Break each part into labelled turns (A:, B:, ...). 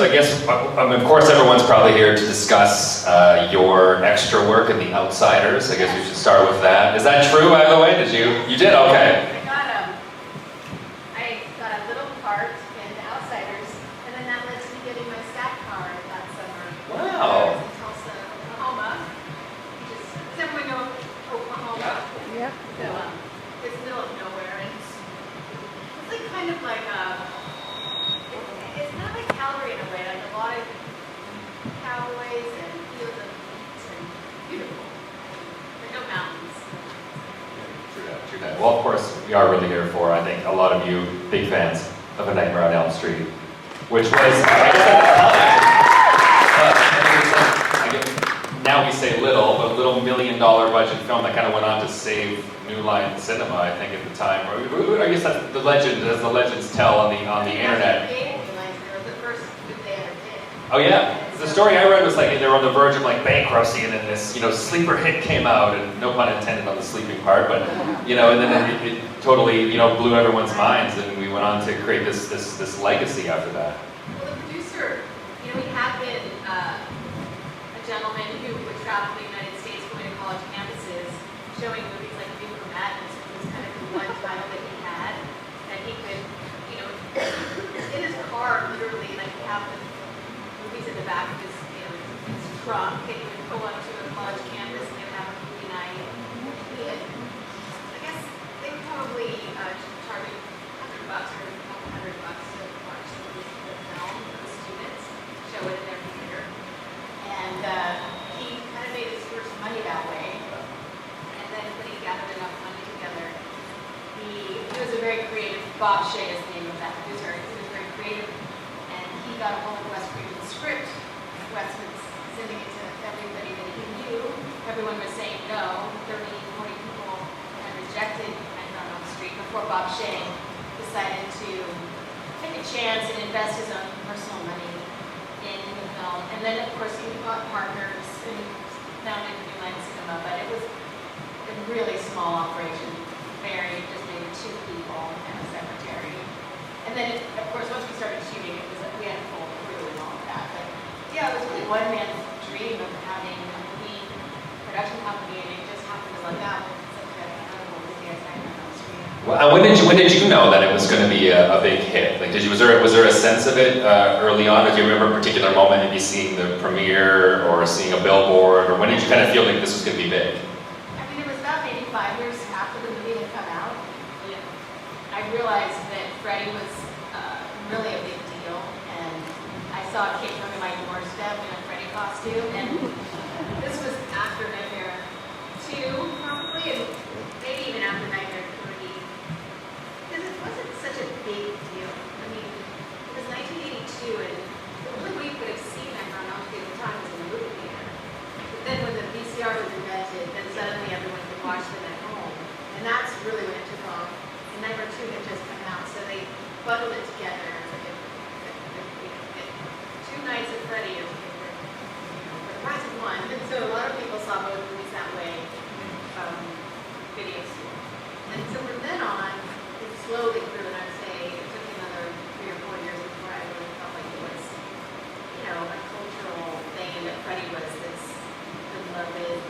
A: So I guess, of course, everyone's probably here to discuss your extra work in The Outsiders. I guess we should start with that. Is that true, by the way? You did? Okay.
B: I got a little part in The Outsiders, and then that led to me getting my stat card that summer.
A: Wow.
B: I was in Tulsa, Oklahoma. Does everyone know Oklahoma?
C: Yeah.
B: So, it's the middle of nowhere, and it's like kind of like it's kind of like Calgary in a way, like a lot of cowboys and fields of wheat and beautiful, but no mountains.
A: True that, true that. Well, of course, we are really here for, I think, a lot of you big fans of A Nightmare on Elm Street, which was, I guess, now we say little, but a little $1 million budget film that kind of went on to save New Line Cinema, I think, at the time. Or I guess that's the legend, as the legends tell on the internet. Oh yeah, the story I read was like they were on the verge of like bankruptcy, and then this sleeper hit came out, and no pun intended on the sleeping part, but and then it totally blew everyone's minds, and we went on to create this legacy after that.
B: Well, the producer, we had been a gentleman who would travel the United States, going to college campuses, showing movies like View from Madness, which was kind of the one title that he had, that he could, in his car, literally, like he have the movies in the back of his trunk, and he would pull up to a college campus and they would have a movie night. He had, I guess, they were probably charging $100 or a couple $100 to watch the film for the students, show it in their theater. And he kind of made his first money that way. And then when he gathered enough money together, he was a very creative, Bob Shea is the name of that producer. He was very creative, and he got a hold of Wes Craven's script. Wes was sending it to everybody that he knew. Everyone was saying no. 30, 40 people had rejected Nightmare on Elm Street before Bob Shea decided to take a chance and invest his own personal money in the film. And then, of course, he got partners and founded New Line Cinema, but it was a really small operation. Very, just maybe 2 people and a secretary. And then, of course, once we started shooting, it was like we had a full crew and all of that. But yeah, it was really one man's dream of having a movie production company, and it just happened to look out with such a incredible movie as Nightmare on Elm Street.
A: Well, and when did you know that it was going to be a big hit? Like, was there a sense of it early on? Or do you remember a particular moment, maybe seeing the premiere or seeing a billboard, or when did you kind of feel like this was going to be big?
B: I mean, it was about maybe 5 years after the movie had come out. I realized that Freddy was really a big deal, and I saw a kid come to my doorstep in a Freddy costume, and this was after Nightmare 2, probably, and maybe even after Nightmare 3, because it wasn't such a big deal. I mean, it was 1982, and the only way you could have seen Nightmare on Elm Street at the time was in the movie theater. But then when the VCR was invented, then suddenly everyone could watch them at home, and that's really when it took off. And Nightmare 2 had just come out, so they bundled it together. Two nights of Freddy for the price of one. And so a lot of people saw both movies that way from video store. And so from then on, it slowly grew, and I would say it took another 3 or 4 years before I really felt like it was, a cultural thing, and that Freddy was this beloved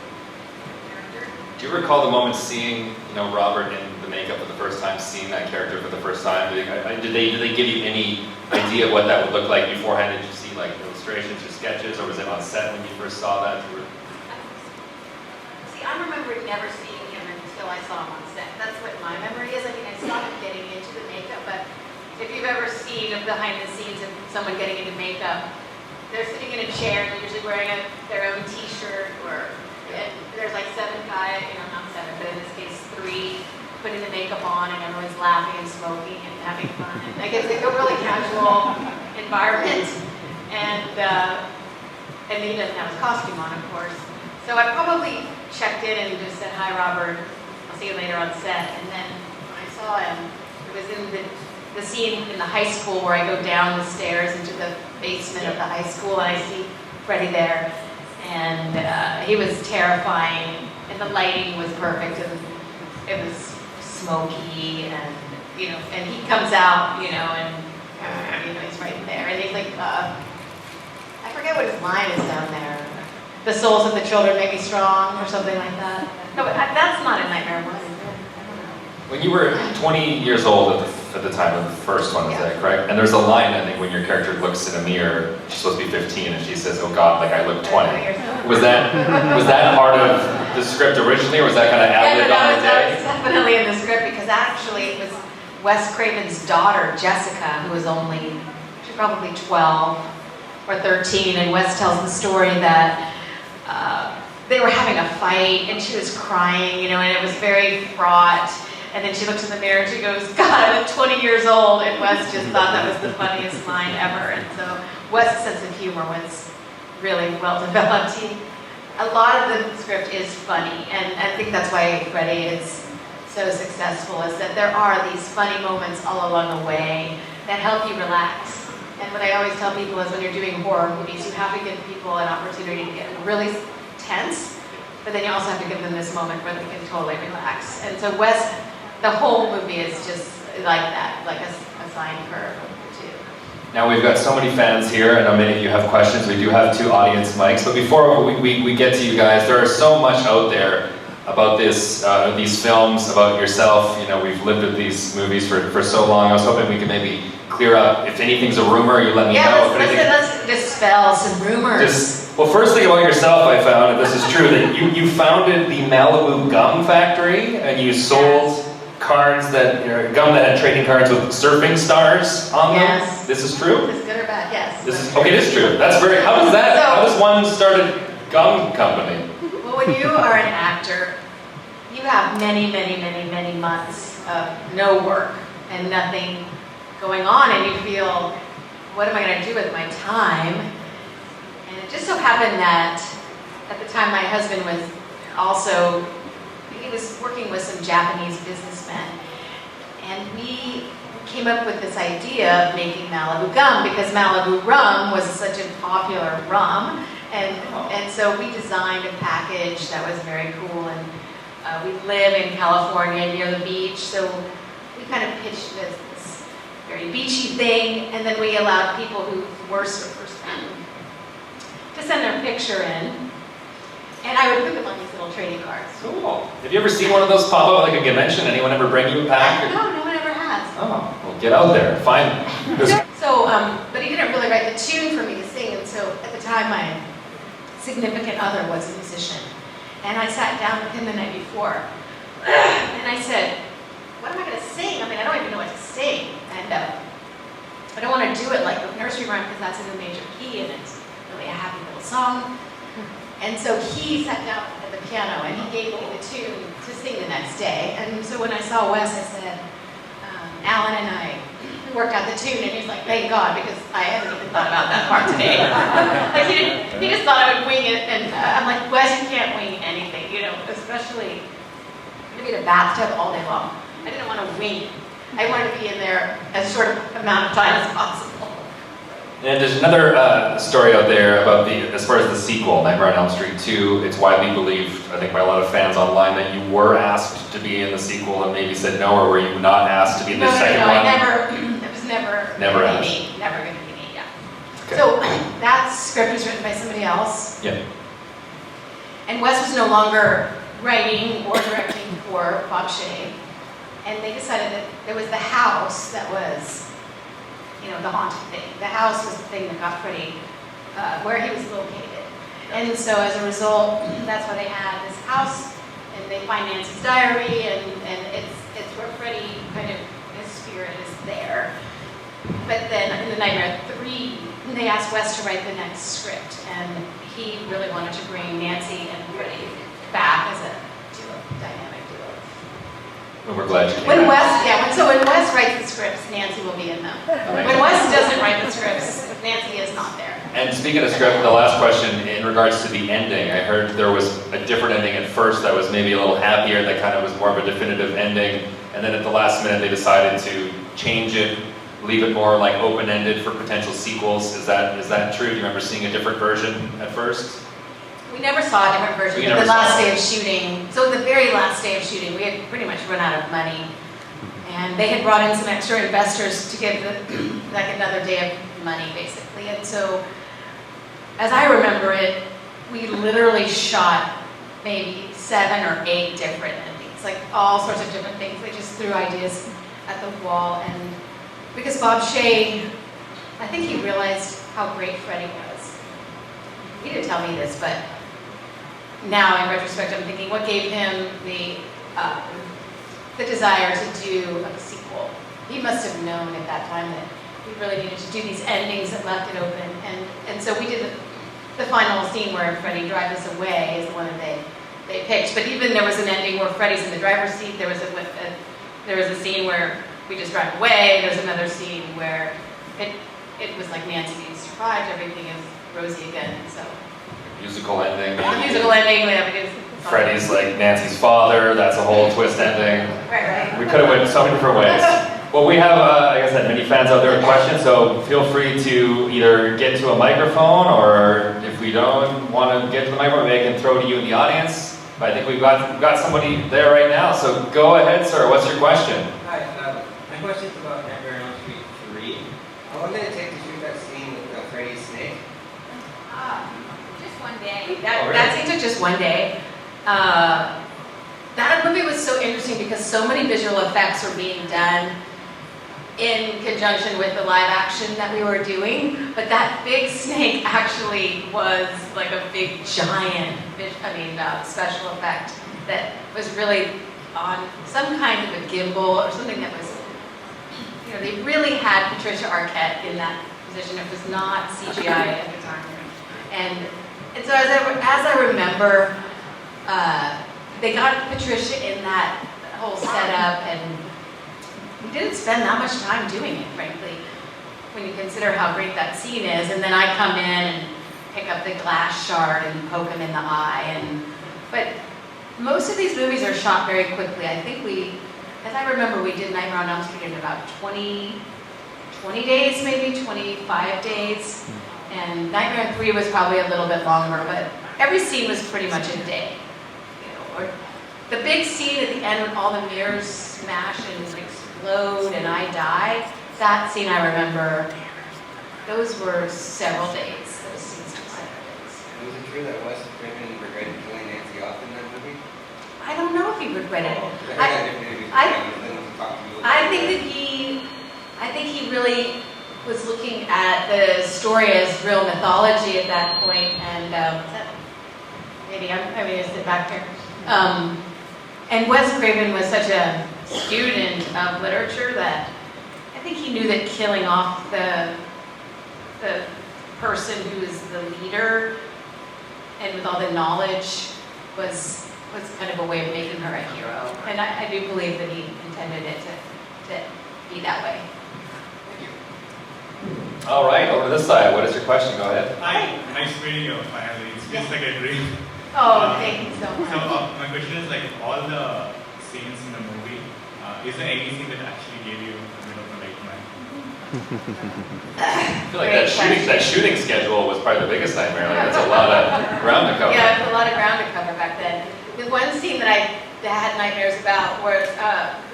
B: character.
A: Do you recall the moment seeing Robert in the makeup for the first time, seeing that character for the first time? Did they give you any idea of what that would look like beforehand? Did you see like illustrations or sketches, or was it on set when you first saw that?
B: See, I'm remembering never seeing him until I saw him on set. That's what my memory is. I mean, I saw him getting into the makeup, but if you've ever seen behind the scenes of someone getting into makeup, they're sitting in a chair, and they're usually wearing their own t-shirt, and there's like 7 guys, not 7, but in this case 3, putting the makeup on, and everyone's laughing and smoking and having fun. And I guess it's a really casual environment, and he doesn't have his costume on, of course. So I probably checked in and just said, "Hi, Robert. I'll see you later on set." And then when I saw him, it was in the scene in the high school where I go down the stairs into the basement of the high school, and I see Freddy there, and he was terrifying, and the lighting was perfect, and it was smoky, and and he comes out, and he's right there, and he's like
C: forget what his line is down there. The souls of the children may be strong, or something like that. No, but that's not a Nightmare on Elm Street.
A: When you were 20 years old at the time of the first one, is that correct? And there's a line, I think, when your character looks in a mirror, she's supposed to be 15, and she says, "Oh God, like I look 20." Was that part of the script originally, or was that kind of ad-libbed on the
C: that
A: day?
C: was definitely in the script, because actually it was Wes Craven's daughter, Jessica, who was only, she's probably 12 or 13, and Wes tells the story that they were having a fight, and she was crying, and it was very fraught. And then she looks in the mirror and she goes, "God, I look 20 years old." And Wes just thought that was the funniest line ever. And so Wes' sense of humor was really well developed. A lot of the script is funny, and I think that's why Freddy is so successful, is that there are these funny moments all along the way that help you relax. And what I always tell people is when you're doing horror movies, you have to give people an opportunity to get really tense, but then you also have to give them this moment where they can totally relax. And so Wes, the whole movie is just like that, like a sine curve too.
A: Now we've got so many fans here. I know many of you have questions. We do have 2 audience mics, but before we get to you guys, there is so much out there about these films, about yourself. We've lived with these movies for so long. I was hoping we could maybe clear up. If anything's a rumor, you let me know.
C: Let's dispel some rumors.
A: Well, first thing about yourself I found, and this is true, that you founded the Malibu Gum Factory, and you sold cards gum that had trading cards with surfing stars on them.
C: Yes.
A: This is true?
C: Is this good or bad? Yes.
A: Okay, it is true. That's how does one start a gum company?
C: Well, when you are an actor, you have many, many, many, many months of no work and nothing going on, and you feel, what am I going to do with my time? And it just so happened that at the time my husband was also, he was working with some Japanese businessmen, and we came up with this idea of making Malibu gum because Malibu rum was such a popular rum, and so we designed a package that was very cool, and we live in California near the beach, so we kind of pitched this very beachy thing, and then we allowed people who were surfers to send their picture in. And I would put them on these little trading cards.
A: Cool. Have you ever seen one of those pop up at like a convention? Anyone ever bring you a pack?
C: No, no one ever has.
A: Oh, well, get out there, find them.
C: So, but he didn't really write the tune for me to sing, and so at the time my significant other was a musician. And I sat down with him the night before, and I said, "What am I going to sing? I mean, I don't even know what to sing." And I don't want to do it like the nursery rhyme because that's in the major key, and it's really a happy little song. And so he sat down at the piano and he gave me the tune to sing the next day. And so when I saw Wes, I said, Alan and I worked out the tune, and he's like, "Thank God," because I hadn't even thought about that part today. Like he just thought I would wing it, and I'm like, "Wes, you can't wing anything, especially to be in a bathtub all day long." I didn't want to wing it. I wanted to be in there as short amount of time as possible.
A: And there's another story out there about as far as the sequel, Nightmare on Elm Street 2. It's widely believed, I think by a lot of fans online, that you were asked to be in the sequel and maybe said no, or were you not asked to be in the second one?
C: It was never
A: asked.
C: me. Never going to be me, yeah.
A: Okay.
C: So that script was written by somebody else.
A: Yeah.
C: And Wes was no longer writing or directing for Bob Shea. And they decided that there was the house that was, the haunted thing. The house was the thing that got Freddy where he was located. And so as a result, that's why they had this house, and they find Nancy's diary, and it's where Freddy his spirit is there. But then in the Nightmare 3, they asked Wes to write the next script, and he really wanted to bring Nancy and Freddy back as a dynamic duo.
A: Well, we're glad you came
C: When
A: back.
C: when Wes writes the scripts, Nancy will be in them. When Wes doesn't write the scripts, Nancy is not there.
A: And speaking of script, the last question in regards to the ending, I heard there was a different ending at first that was maybe a little happier, that kind of was more of a definitive ending, and then at the last minute they decided to change it, leave it more like open-ended for potential sequels. Is that true? Do you remember seeing a different version at first?
C: We never saw a different version. But the last day of shooting, so the very last day of shooting, we had pretty much run out of money, and they had brought in some extra investors to give like another day of money, basically. And so as I remember it, we literally shot maybe 7 or 8 different endings, like all sorts of different things. They just threw ideas at the wall, and because Bob Shea, I think he realized how great Freddie was. He didn't tell me this, but now in retrospect, I'm thinking, what gave him the desire to do a sequel? He must have known at that time that we really needed to do these endings that left it open, and so we did the final scene where Freddie drives us away is the one that they picked. But even there was an ending where Freddie's in the driver's seat. There was a scene where we just drive away. There's another scene where it was like Nancy survived. Everything is rosy again. So
A: Musical ending.
C: the musical ending, yeah, because
A: Freddie's like Nancy's father. That's a whole twist ending.
C: right.
A: We could have went so many different ways. Well, we have, like I said, many fans out there with questions, so feel free to either get to a microphone, or if we don't want to get to the microphone, they can throw to you in the audience. But I think we've got somebody there right now, so go ahead, sir. What's your question?
D: Hi, my question is about Nightmare on Elm Street 3. How long did it take to shoot that scene with Freddy's snake?
B: Just one day.
C: That scene took just one day. That movie was so interesting because so many visual effects were being done in conjunction with the live action that we were doing, but that big snake actually was like a big giant, special effect that was really on some kind of a gimbal or something that was, they really had Patricia Arquette in that position. It was not CGI at the time. And so as I remember, they got Patricia in that whole setup, and we didn't spend that much time doing it, frankly, when you consider how great that scene is. And then I come in and pick up the glass shard and poke him in the eye. But most of these movies are shot very quickly. I think as I remember, we did Nightmare on Elm Street in about 20 days, maybe 25 days. And Nightmare 3 was probably a little bit longer, but every scene was pretty much a day. Or the big scene at the end when all the mirrors smash and explode and I die, that scene I remember, those were several days. Those scenes took several days.
D: Was it true that Wes Craven regretted killing Nancy off in that movie?
C: I don't know if he regretted it.
D: I
C: think he really was looking at the story as real mythology at that point, and I sit back here. And Wes Craven was such a student of literature that I think he knew that killing off the person who is the leader and with all the knowledge was kind of a way of making her a hero. And I do believe that he intended it to be that way.
A: All right, over to this side. What is your question? Go ahead.
E: Hi, nice meeting you finally. It feels like a dream.
C: Oh, thank you so much.
E: So my question is, like, all the scenes in the movie, is there any scene that actually gave you a bit of a nightmare?
A: I feel like that shooting schedule was probably the biggest nightmare. Like, that's a lot of ground to cover.
C: Yeah, it was a lot of ground to cover back then. The one scene that I had nightmares about was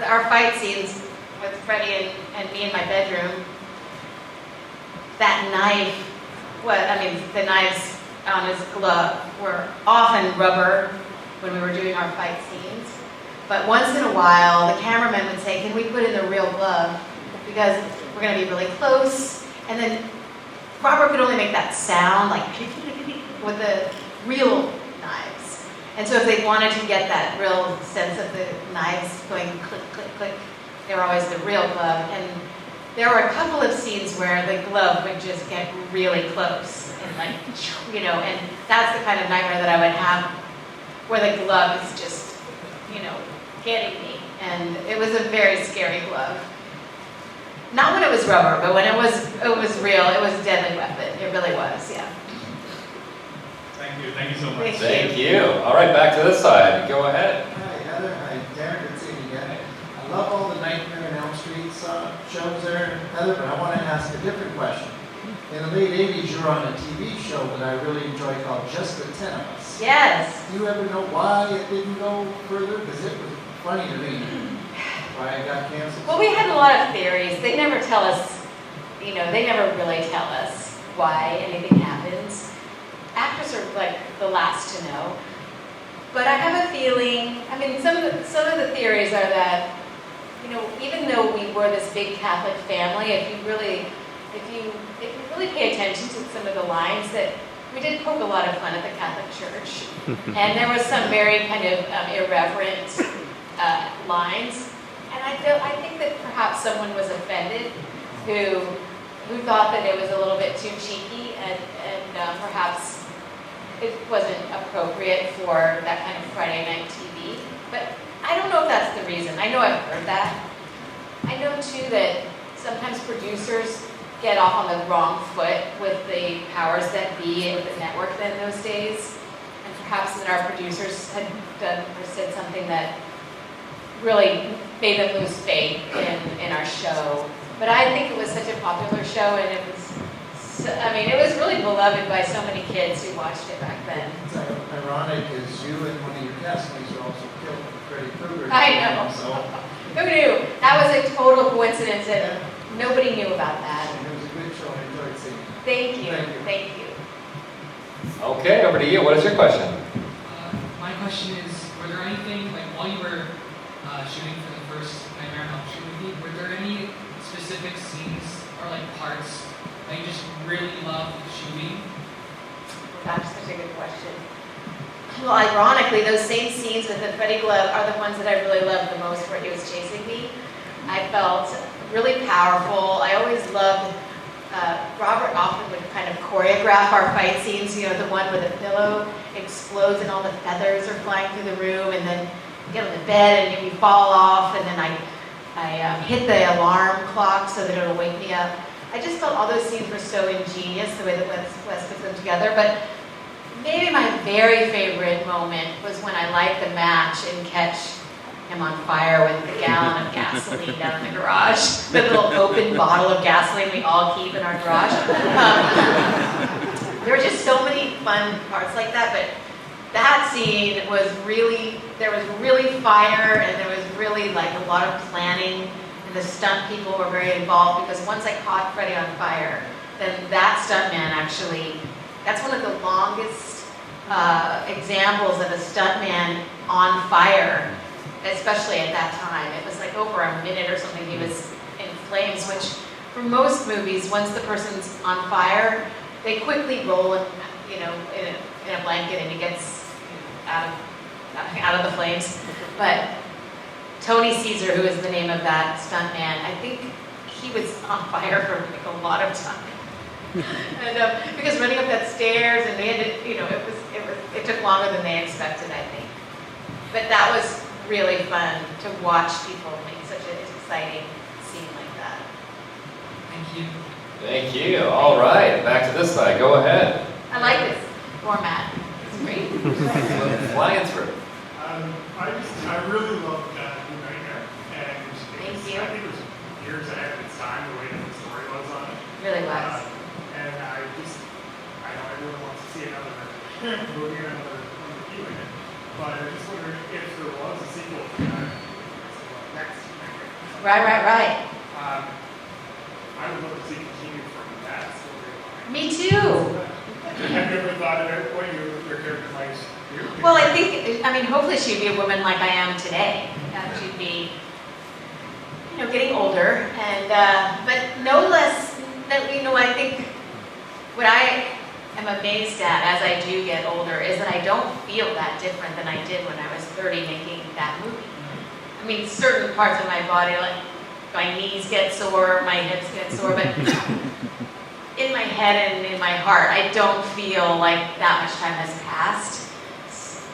C: our fight scenes with Freddie and me in my bedroom. That knife, the knives on his glove were often rubber when we were doing our fight scenes. But once in a while, the cameraman would say, "Can we put in the real glove? Because we're going to be really close." And then Robert could only make that sound, like, with the real knives. And so if they wanted to get that real sense of the knives going click, click, click, they were always the real glove. And there were a couple of scenes where the glove would just get really close. And that's the kind of nightmare that I would have where the glove is just, getting me. And it was a very scary glove. Not when it was rubber, but when it was real, it was a deadly weapon. It really was, yeah.
E: Thank you so much.
A: Thank you. All right, back to this side. Go ahead.
F: Hi, Heather. Hi, Darren. Good seeing you again. I love all the Nightmare on Elm Street shows there, Heather, but I want to ask a different question. In the late 80s, you were on a TV show that I really enjoyed called Just the 10 of Us.
C: Yes.
F: Do you ever know why it didn't go further? Because it was funny to me why it got canceled.
C: Well, we had a lot of theories. They never tell us, they never really tell us why anything happens. actors are like the last to know. But I have a feeling, I mean, some of the theories are that, you know, even though we were this big Catholic family, if you really pay attention to some of the lines, that we did poke a lot of fun at the Catholic Church. And there was some very kind of irreverent lines. And I think that perhaps someone was offended who thought that it was a little bit too cheeky and perhaps it wasn't appropriate for that kind of Friday night TV. But I don't know if that's the reason. I know I've heard that. I know too that sometimes producers get off on the wrong foot with the powers that be with the network in those days. And perhaps that our producers had done or said something that really made them lose faith in our show. But I think it was such a popular show, and it was really beloved by so many kids who watched it back then.
F: It's ironic is you and one of your castmates are also killed with Freddy Krueger.
C: I know.
F: So,
C: Who knew? That was a total coincidence, and nobody knew about that.
F: it was a good show. I enjoyed seeing it.
C: Thank you.
F: Thank you.
C: Thank you.
A: Okay, over to you. What is your question?
G: My question is, were there anything, like while you were shooting for the first Nightmare on Elm Street movie, were there any specific scenes or like parts that you just really loved shooting?
C: That's such a good question. Well, ironically, those same scenes with the Freddy glove are the ones that I really loved the most where he was chasing me. I felt really powerful. I always loved, Robert often would kind of choreograph our fight scenes, you know, the one where the pillow explodes and all the feathers are flying through the room, and then you get on the bed and you fall off, and then I hit the alarm clock so that it'll wake me up. I just felt all those scenes were so ingenious, the way that Wes put them together. But maybe my very favorite moment was when I light the match and catch him on fire with the gallon of gasoline down in the garage. The little open bottle of gasoline we all keep in our garage. There were just so many fun parts like that, but that scene was really, there was really fire, and there was really like a lot of planning, and the stunt people were very involved, because once I caught Freddy on fire, then that stuntman actually, that's one of the longest examples of a stuntman on fire, especially at that time. It was like over a minute or something he was in flames, which for most movies, once the person's on fire, they quickly roll it, you know, in a blanket, and he gets out of the flames. But Tony Caesar, who is the name of that stuntman, I think he was on fire for like a lot of time. And because running up that stairs, and they had to, you know, it took longer than they expected, I think. But that was really fun to watch people make such an exciting scene like that.
G: Thank you.
A: Thank you. All right, back to this side. Go ahead.
C: I like this format. It's great.
A: Flying through.
H: I really loved New Nightmare, and
C: Thank you.
H: I think it was years ahead of its time, the way that the story was on it.
C: Really was.
H: And I know everyone wants to see another movie and another review in it, but I just wondered if there was a sequel to that. Next Nightmare.
C: Right.
H: I would love to see continue from that storyline.
C: Me too.
H: Have you ever thought of it, what your character might do?
C: Well, I mean, hopefully she'd be a woman like I am today. She'd be, you know, getting older, and but no less that, you know, I think what I am amazed at as I do get older is that I don't feel that different than I did when I was 30 making that movie. I mean, certain parts of my body, like my knees get sore, my hips get sore, but in my head and in my heart, I don't feel like that much time has passed.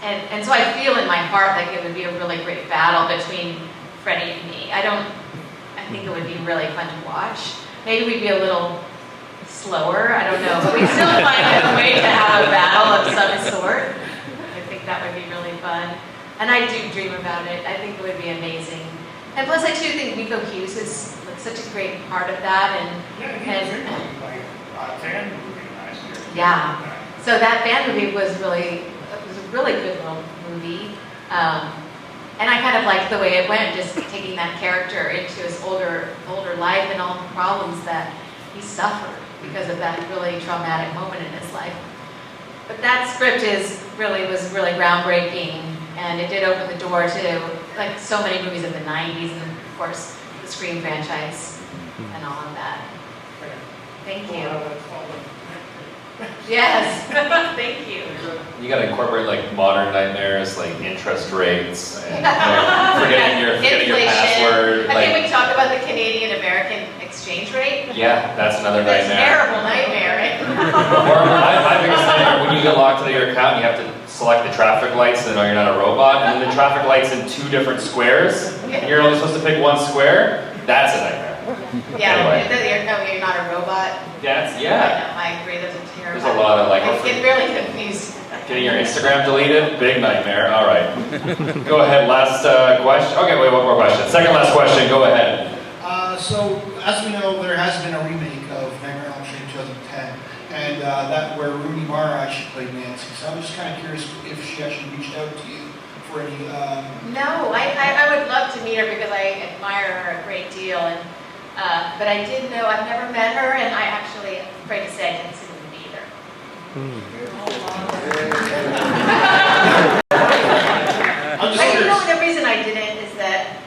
C: And so I feel in my heart like it would be a really great battle between Freddy and me. I think it would be really fun to watch. Maybe we'd be a little slower, I don't know, but we'd still find a way to have a battle of some sort. I think that would be really fun. And I do dream about it. I think it would be amazing. And plus I too think Nico Hughes is like such a great part of that, and
H: fan movie last year.
C: yeah. So that fan movie was a really good little movie. And I kind of liked the way it went, just taking that character into his older life and all the problems that he suffered because of that really traumatic moment in his life. But that script was really groundbreaking, and it did open the door to like so many movies of the 90s, and of course the Scream franchise and all of that. Thank you. Yes, thank you.
A: You gotta incorporate like modern nightmares, like interest rates, and forgetting your password.
C: I think we talked about the Canadian American exchange rate.
A: Yeah, that's another
C: That's a
A: nightmare.
C: terrible nightmare, right?
A: Or my biggest nightmare, when you get locked into your account, you have to select the traffic lights so they know you're not a robot, and then the traffic lights in 2 different squares, and you're only supposed to pick 1 square. That's a nightmare.
C: Yeah,
A: Anyway.
C: you're not a robot.
A: Yeah.
C: I know, I agree, those are terrible.
A: There's a lot of like.
C: I get really confused.
A: Getting your Instagram deleted, big nightmare. All right. Go ahead, last question. Okay, wait, one more question. Second last question, go ahead.
I: So, as we know, there has been a remake of Nightmare on Elm Street in 2010, and that where Rooney Mara actually played Nancy. So I'm just kind of curious if she actually reached out to you for any...
C: No, I would love to meet her because I admire her a great deal, and but I did know, I've never met her, and I actually, I'm afraid to say I didn't see the movie either. You know, the reason I didn't is that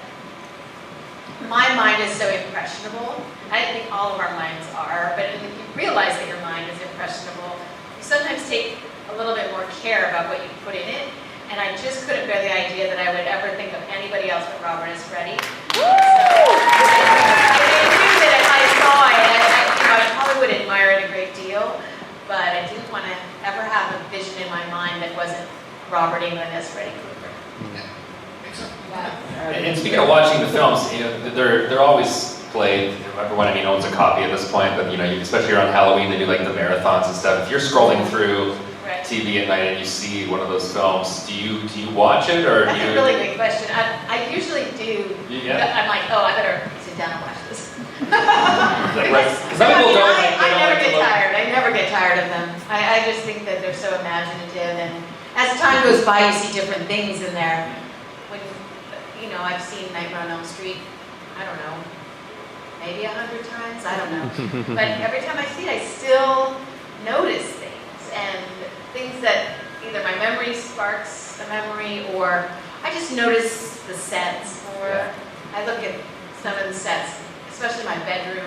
C: my mind is so impressionable. I think all of our minds are, but if you realize that your mind is impressionable, you sometimes take a little bit more care about what you put in it, and I just couldn't bear the idea that I would ever think of anybody else but Robert as Freddy. So, I knew that if I saw it, I probably would admire it a great deal, but I didn't want to ever have a vision in my mind that wasn't Robert England as Freddy Krueger.
A: And speaking of watching the films, you know, they're always played. Everyone, I mean, owns a copy at this point, but you know, especially around Halloween, they do like the marathons and stuff. If you're scrolling through TV at night and you see one of those films, do you watch it or
C: That's
A: do you?
C: a really good question. I usually do.
A: Yeah.
C: I'm like, oh, I better sit down and watch this.
A: Because some people don't.
C: I never get tired. I never get tired of them. I just think that they're so imaginative, and as time goes by, you see different things in there. When you know, I've seen Nightmare on Elm Street. I don't know, maybe 100 times. I don't know. But every time I see it, I still notice things, and things that either my memory sparks a memory, or I just notice the sets, or I look at some of the sets, especially my bedroom.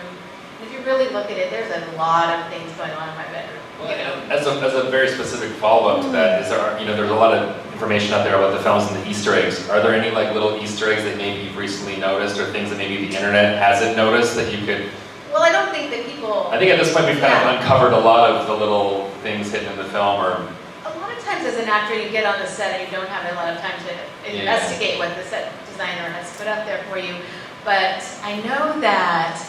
C: If you really look at it, there's a lot of things going on in my bedroom.
A: Well, as a very specific follow-up to that, is there, you know, there's a lot of information out there about the films and the Easter eggs. Are there any like little Easter eggs that maybe you've recently noticed, or things that maybe the internet hasn't noticed that you could?
C: Well, I don't think that people.
A: I think at this point we've kind of uncovered a lot of the little things hidden in the film, or.
C: A lot of times as an actor, you get on the set and you don't have a lot of time to investigate what the set designer has put up there for you. But I know that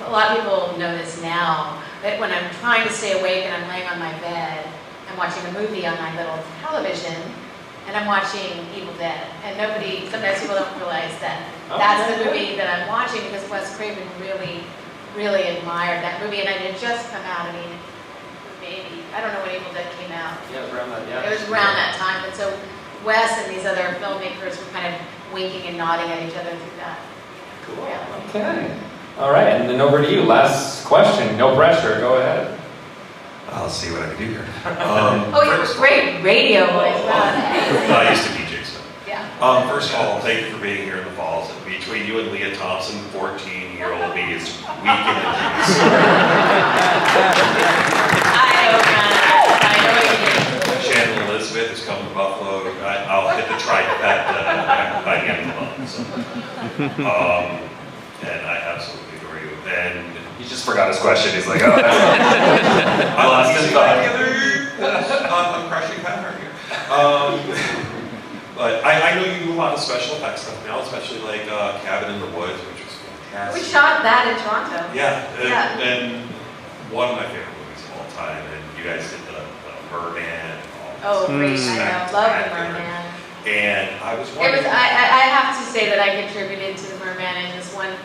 C: a lot of people know this now, that when I'm trying to stay awake and I'm laying on my bed, I'm watching a movie on my little television, and I'm watching Evil Dead. And sometimes people don't realize that that's the movie that I'm watching, because Wes Craven really admired that movie, and it had just come out. I mean, maybe, I don't know when Evil Dead came out.
A: Yeah, it was around that, yeah.
C: It was around that time, and so Wes and these other filmmakers were kind of winking and nodding at each other through that.
A: Cool.
C: Yeah.
A: Okay. All right, and then over to you. Last question. No pressure. Go ahead.
J: I'll see what I can do here.
C: Oh, you were great radio voice.
J: I used to DJ, so.
C: Yeah.
J: First of all, thank you for being here in the falls. Between you and Leah Thompson, 14-year-old me is weak in the knees.
C: I know what you mean.
J: Shannon Elizabeth is coming to Buffalo. I'll hit the trifecta by the end of the month. So. And I absolutely adore you. And
A: He just forgot his question. He's like, oh.
J: I lost his thought. I'm crushing power here. But I know you do a lot of special effects stuff now, especially like Cabin in the Woods, which was fantastic.
C: We shot that in Toronto.
J: Yeah, and one of my favorite movies of all time. And you guys did the Merman.
C: Oh, great! I love the Merman.
J: And I was
C: It
J: wondering.
C: was. I have to say that I contributed to the Merman in this one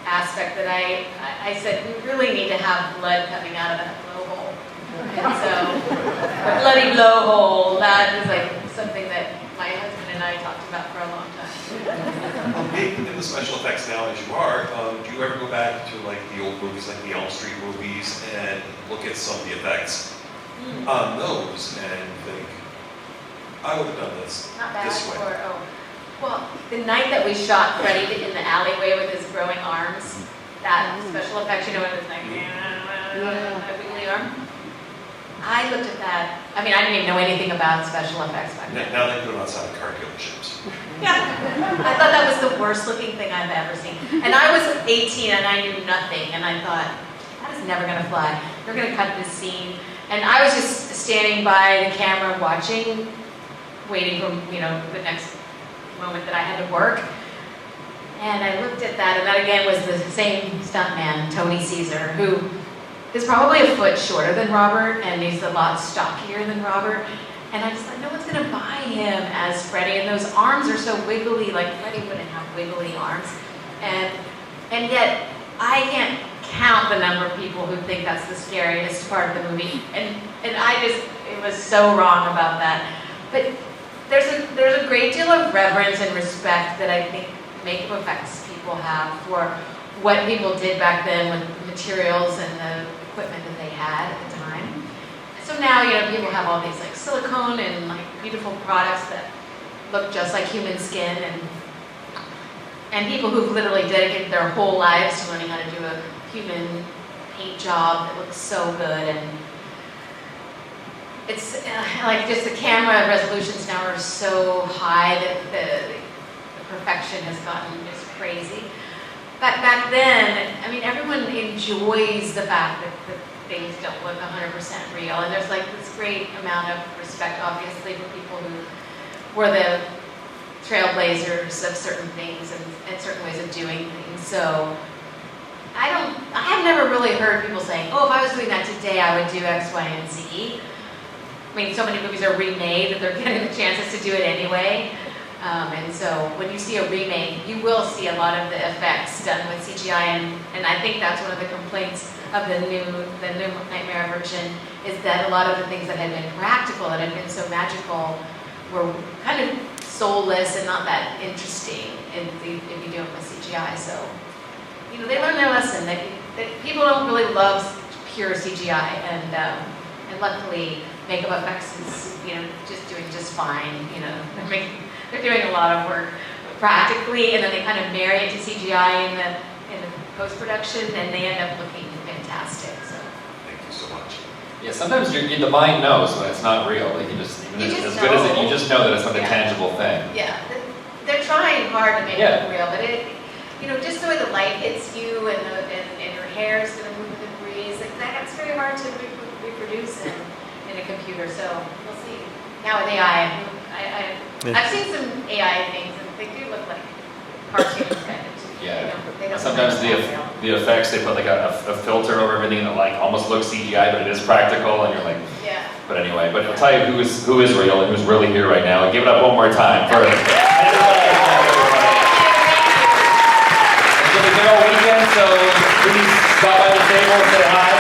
C: aspect that I said we really need to have blood coming out of that blowhole. And so, a bloody blowhole, that is like something that my husband and I talked about for a long time.
J: Being in the special effects now as you are, do you ever go back to like the old movies, like the Elm Street movies, and look at some of the effects on those and think, I would have done this
B: Not bad
J: this way.
B: for,
C: Well, the night that we shot Freddy in the alleyway with his growing arms, that special effect, you know, when it's like, that wiggly arm. I looked at that, I mean, I didn't even know anything about special effects back then.
J: Now they put them outside car dealerships.
C: Yeah, I thought that was the worst looking thing I've ever seen. And I was 18 and I knew nothing, and I thought, that is never gonna fly. They're gonna cut this scene. And I was just standing by the camera watching, waiting for, you know, the next moment that I had to work. And I looked at that, and that again was the same stuntman, Tony Caesar, who is probably a foot shorter than Robert, and he's a lot stockier than Robert. And I just thought, no one's gonna buy him as Freddy, and those arms are so wiggly, like Freddy wouldn't have wiggly arms. And yet, I can't count the number of people who think that's the scariest part of the movie. And I just, it was so wrong about that. But there's a great deal of reverence and respect that I think makeup effects people have for what people did back then with the materials and the equipment that they had at the time. So now, you know, people have all these like silicone and like beautiful products that look just like human skin, and people who've literally dedicated their whole lives to learning how to do a human paint job that looks so good. And it's like just the camera resolutions now are so high that the perfection has gotten just crazy. But back then, I mean, everyone enjoys the fact that things don't look 100% real, and there's like this great amount of respect, obviously, for people who were the trailblazers of certain things and certain ways of doing things. So I have never really heard people saying, oh, if I was doing that today, I would do X, Y, and Z. I mean, so many movies are remade that they're getting the chances to do it anyway. And so when you see a remake, you will see a lot of the effects done with CGI, and I think that's one of the complaints of the new Nightmare version, is that a lot of the things that had been practical, that had been so magical, were kind of soulless and not that interesting if you do it with CGI. So, you know, they learned their lesson that people don't really love pure CGI, and luckily makeup effects is, you know, just doing just fine. You know, they're doing a lot of work practically, and then they kind of marry it to CGI in the post-production, and they end up looking fantastic. So.
J: Thank you so much.
A: Yeah, sometimes the mind knows when it's not real. Like even as good as it, you just know that it's not a tangible thing.
C: Yeah, they're trying hard to make it look real, but it, you know, just the way the light hits you and your hair is going to move with the breeze, like that's very hard to reproduce in a computer. So we'll see. Now with AI, I've seen some AI things, and they do look like cartoons kind of.
A: Yeah.
C: They don't
A: Sometimes the effects, they put like a filter over everything that like almost looks CGI, but it is practical, and you're like,
C: yeah.
A: But anyway, but I'll tell you who is real and who's really here right now. And give it up one more time for Heather Langenkamp, everybody. It's been a good old weekend, so please stop by the table and say hi.